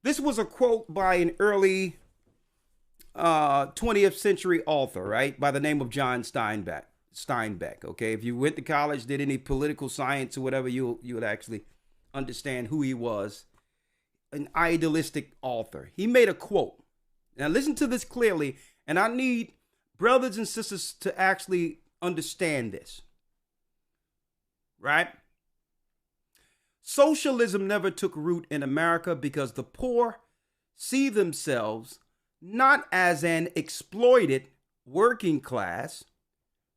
This was a quote by an early 20th century author, right, by the name of John Steinbeck. Steinbeck. Okay, if you went to college, did any political science or whatever, you would actually understand who he was. An idealistic author. He made a quote. Now listen to this clearly, and I need brothers and sisters to actually understand this. Right? Socialism never took root in America because the poor see themselves not as an exploited working class.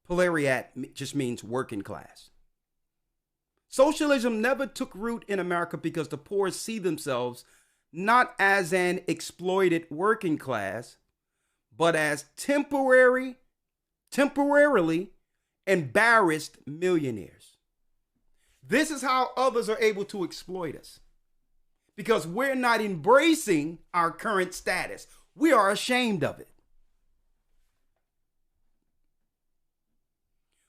Pluriat just means working class. Socialism never took root in America because the poor see themselves not as an exploited working class, but as temporarily embarrassed millionaires. This is how others are able to exploit us, because we're not embracing our current status. We are ashamed of it.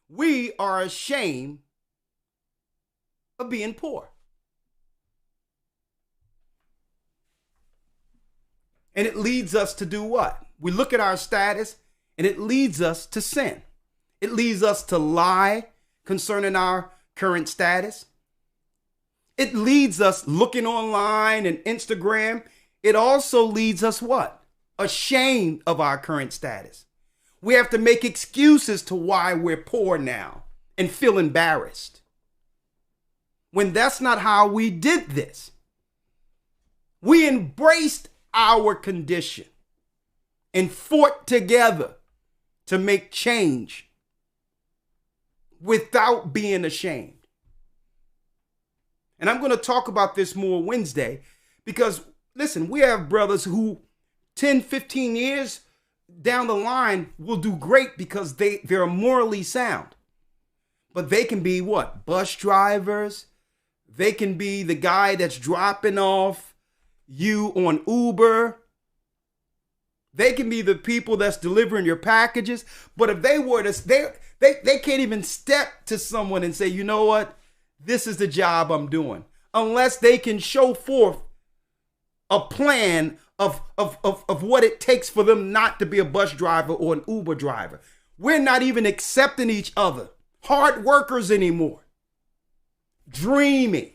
We are ashamed of being poor. And it leads us to do what? We look at our status and it leads us to sin. It leads us to lie concerning our current status. It leads us looking online and Instagram. It also leads us what? Ashamed of our current status. We have to make excuses to why we're poor now and feel embarrassed, when that's not how we did this. We embraced our condition and fought together to make change without being ashamed. And I'm going to talk about this more Wednesday because, listen, we have brothers who 10, 15 years down the line will do great because they're morally sound. But they can be what? Bus drivers. They can be the guy that's dropping off you on Uber. They can be the people that's delivering your packages. But if they were to, they can't even step to someone and say, you know what? This is the job I'm doing. Unless they can show forth a plan of what it takes for them not to be a bus driver or an Uber driver. We're not even accepting each other. Hard workers anymore. Dreaming.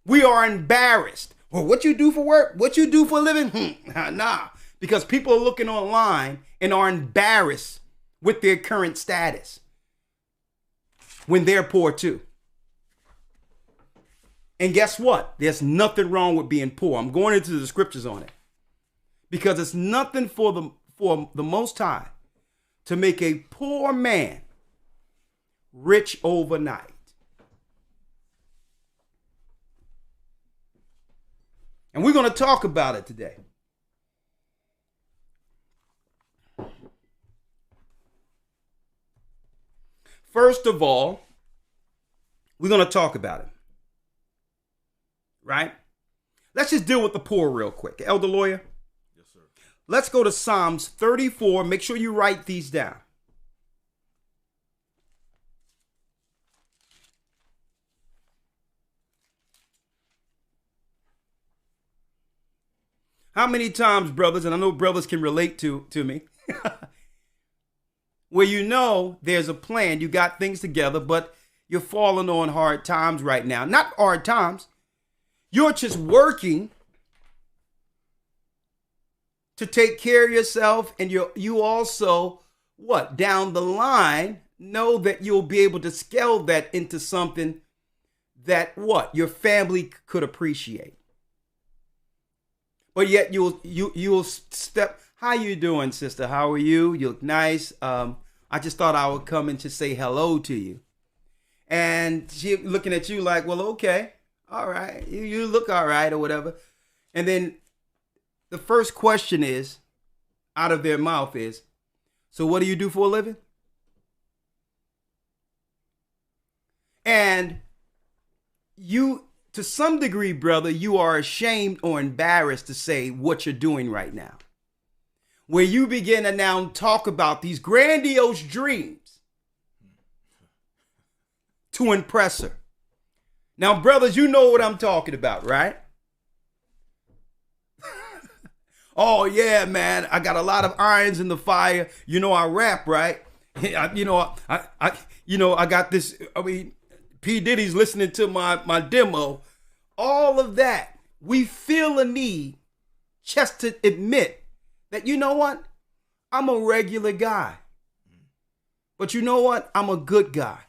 We are embarrassed. Well, what you do for work? What you do for a living? Nah. Because people are looking online and are embarrassed with their current status when they're poor too. And guess what? There's nothing wrong with being poor. I'm going into the scriptures on it. Because it's nothing for the Most High to make a poor man rich overnight. And we're going to talk about it today. First of all, we're going to talk about it. Right? Let's just deal with the poor real quick. Elder Lawyer. Yes, sir. Let's go to Psalms 34. Make sure you write these down. How many times, brothers, and I know brothers can relate to me, where you know there's a plan, you got things together, but you're falling on hard times right now. Not hard times. You're just working to take care of yourself, and you also, what, down the line, know that you'll be able to scale that into something that, what, your family could appreciate. But yet you'll step. How you doing, sister? How are you? You look nice. I just thought I would come and just say hello to you. And she looking at you like, well, okay, all right, you look all right or whatever. And then the first question is, out of their mouth is, so what do you do for a living? And you, to some degree, brother, you are ashamed or embarrassed to say what you're doing right now. Where you begin to now talk about these grandiose dreams to impress her. Now, brothers, you know what I'm talking about, right? Oh, yeah, man. I got a lot of irons in the fire. You know, I rap, right? I got this. I mean, P. Diddy's listening to my demo. All of that. We feel a need just to admit that, you know what? I'm a regular guy. But you know what? I'm a good guy.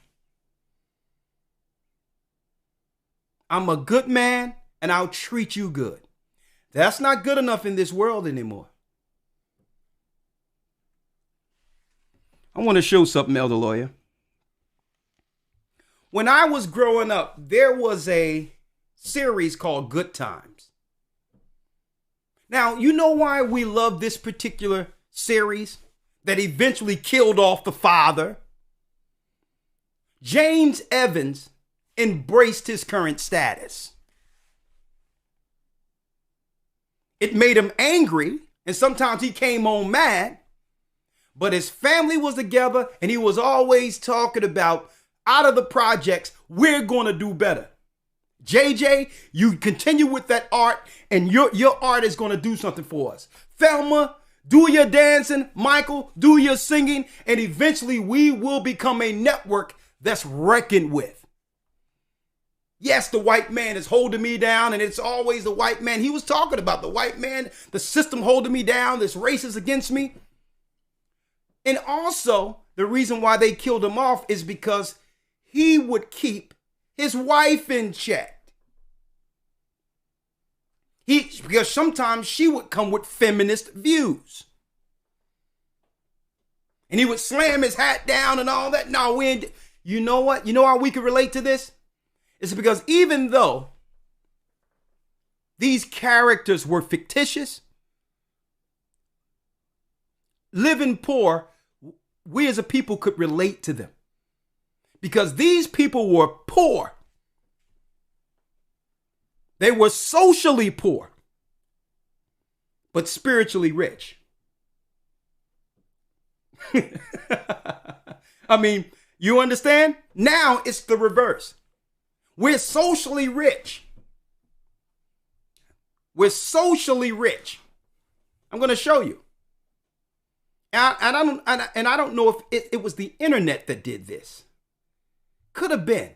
I'm a good man, and I'll treat you good. That's not good enough in this world anymore. I want to show something, Elder Lawyer. When I was growing up, there was a series called Good Times. Now, you know why we love this particular series that eventually killed off the father? James Evans embraced his current status. It made him angry, and sometimes he came home mad, but his family was together, and he was always talking about, out of the projects, we're going to do better. JJ, you continue with that art, and your art is going to do something for us. Thelma, do your dancing. Michael, do your singing, and eventually we will become a network that's reckoned with. Yes, the white man is holding me down, and it's always the white man. He was talking about the white man, the system holding me down, this race is against me. And also, the reason why they killed him off is because he would keep his wife in check. Because sometimes she would come with feminist views. And he would slam his hat down and all that. No, we ain't. You know what? You know how we can relate to this? It's because even though these characters were fictitious, living poor, we as a people could relate to them. Because these people were poor. They were socially poor, but spiritually rich. I mean, you understand? Now it's the reverse. We're socially rich. We're socially rich. I'm going to show you. And I don't know if it was the internet that did this. Could have been.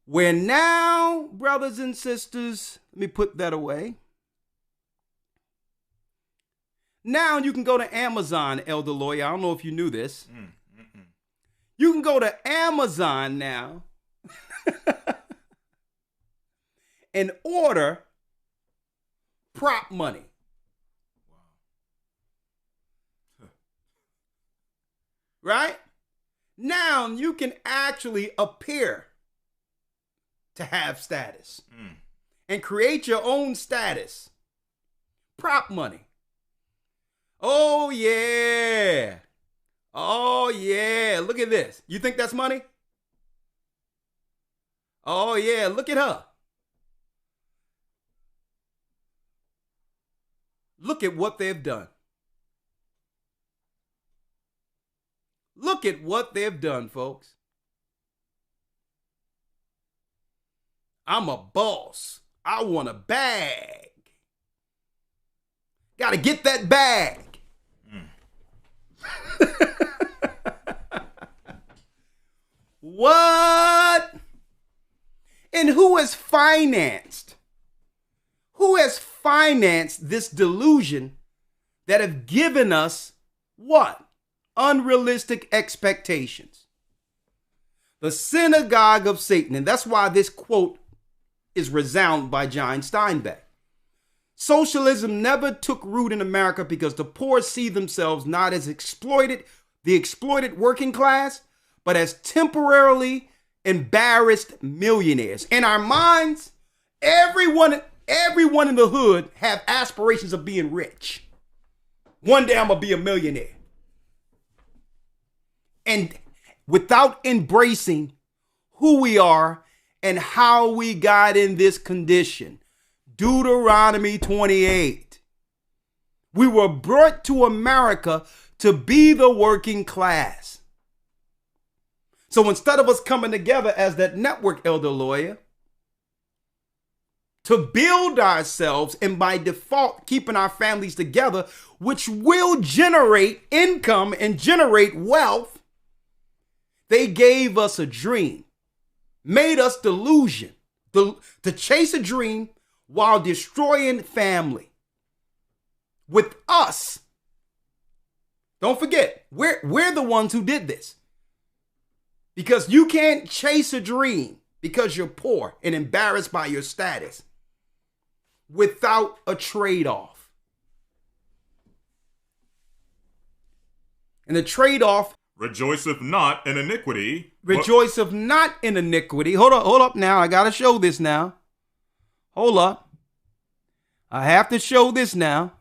Where now, brothers and sisters, let me put that away. Now you can go to Amazon, Elder Lawyer. I don't know if you knew this. You can go to Amazon now and order prop money. Wow. Right? Now you can actually appear to have status and create your own status. Prop money. Oh, yeah. Oh, yeah. Look at this. You think that's money? Oh, yeah. Look at her. Look at what they've done. Look at what they've done, folks. I'm a boss. I want a bag. Got to get that bag. What? And who has financed? Who has financed this delusion that have given us what? Unrealistic expectations. The synagogue of Satan. And that's why this quote is resounded by John Steinbeck. Socialism never took root in America because the poor see themselves not as the exploited working class, but as temporarily embarrassed millionaires. In our minds, everyone in the hood have aspirations of being rich. One day I'm going to be a millionaire. And without embracing who we are and how we got in this condition. Deuteronomy 28. We were brought to America to be the working class. So instead of us coming together as that network, Elder Lawyer, to build ourselves and by default keeping our families together, which will generate income and generate wealth, they gave us a dream, made us delusion, to chase a dream while destroying family. With us, don't forget, we're the ones who did this. Because you can't chase a dream because you're poor and embarrassed by your status without a trade-off. And the trade-off, rejoiceth not in iniquity. Rejoiceth not in iniquity. Hold up now. I got to show this now. Hold up. I have to show this now.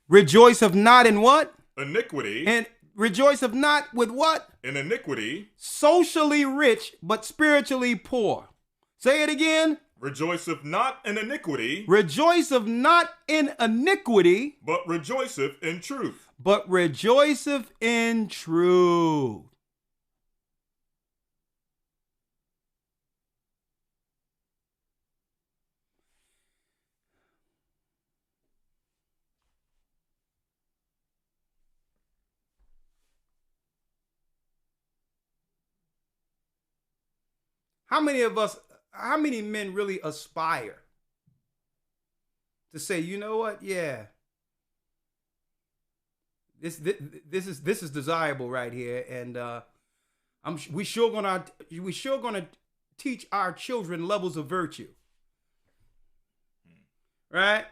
Rejoiceth not in what? Iniquity. And rejoiceth not with what? In iniquity. Socially rich, but spiritually poor. Say it again. Rejoiceth not in iniquity. Rejoiceth not in iniquity. But rejoiceth in truth. But rejoiceth in truth. How many men really aspire to say, you know what? Yeah. This is desirable right here, and we sure gonna teach our children levels of virtue, right?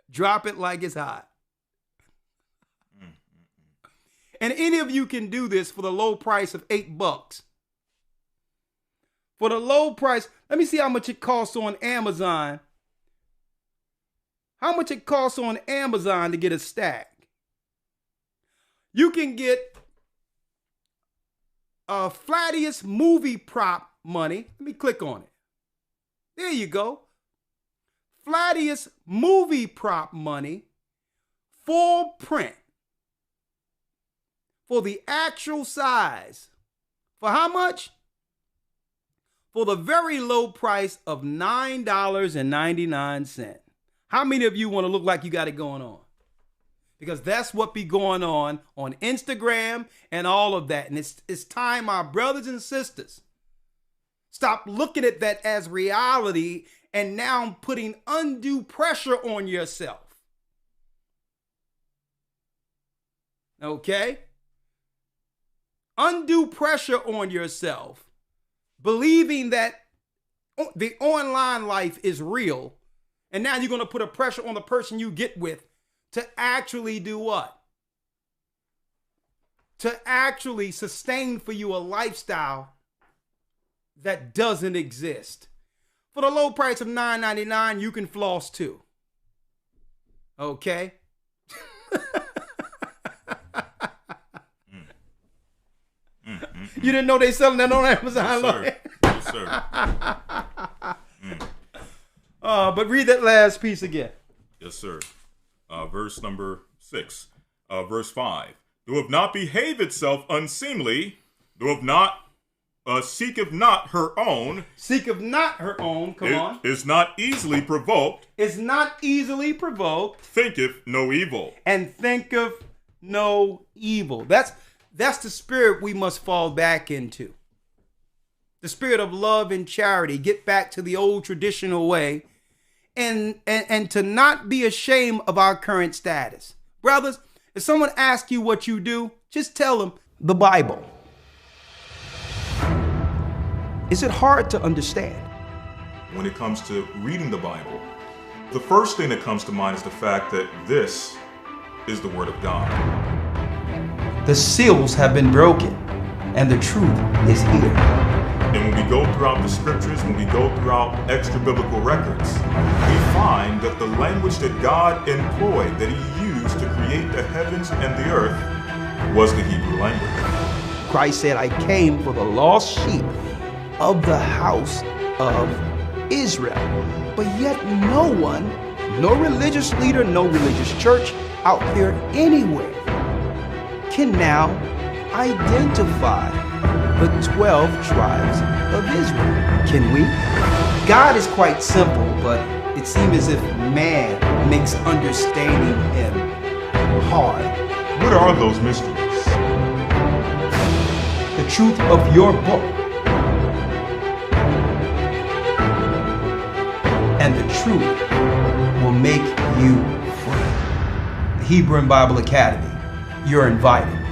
Drop it like it's hot. And any of you can do this for the low price of $8. For the low price, let me see how much it costs on Amazon. How much it costs on Amazon to get a stack. You can get a Flatius movie prop money. Let me click on it. There you go. Flatius movie prop money, full print, for the actual size. For how much? For the very low price of $9.99. How many of you want to look like you got it going on? Because that's what be going on Instagram and all of that. And it's time, our brothers and sisters, stop looking at that as reality and now putting undue pressure on yourself. Okay? Undue pressure on yourself, believing that the online life is real, and now you're going to put a pressure on the person you get with to actually do what? To actually sustain for you a lifestyle that doesn't exist. For the low price of $9.99, you can floss too. Okay? You didn't know they selling that on Amazon? Yes, sir. Yes, sir. But read that last piece again. Yes, sir. Verse number 6. Verse 5. Though have not behave itself unseemly, though have not seeketh not her own. Seeketh not her own. Come on. Is not easily provoked. Is not easily provoked. Thinketh no evil. And thinketh no evil. That's the spirit we must fall back into. The spirit of love and charity. Get back to the old traditional way. And to not be ashamed of our current status. Brothers, if someone asks you what you do, just tell them the Bible. Is it hard to understand? When it comes to reading the Bible, the first thing that comes to mind is the fact that this is the Word of God. The seals have been broken, and the truth is here. And when we go throughout the scriptures, when we go throughout extra biblical records, we find that the language that God employed, that He used to create the heavens and the earth, was the Hebrew language. Christ said, I came for the lost sheep of the house of Israel. But yet no one, no religious leader, no religious church out there anywhere can now identify the 12 tribes of Israel. Can we? God is quite simple, but it seems as if man makes understanding him hard. What are those mysteries? The truth of your book and the truth will make you free. The Hebrew and Bible Academy, you're invited.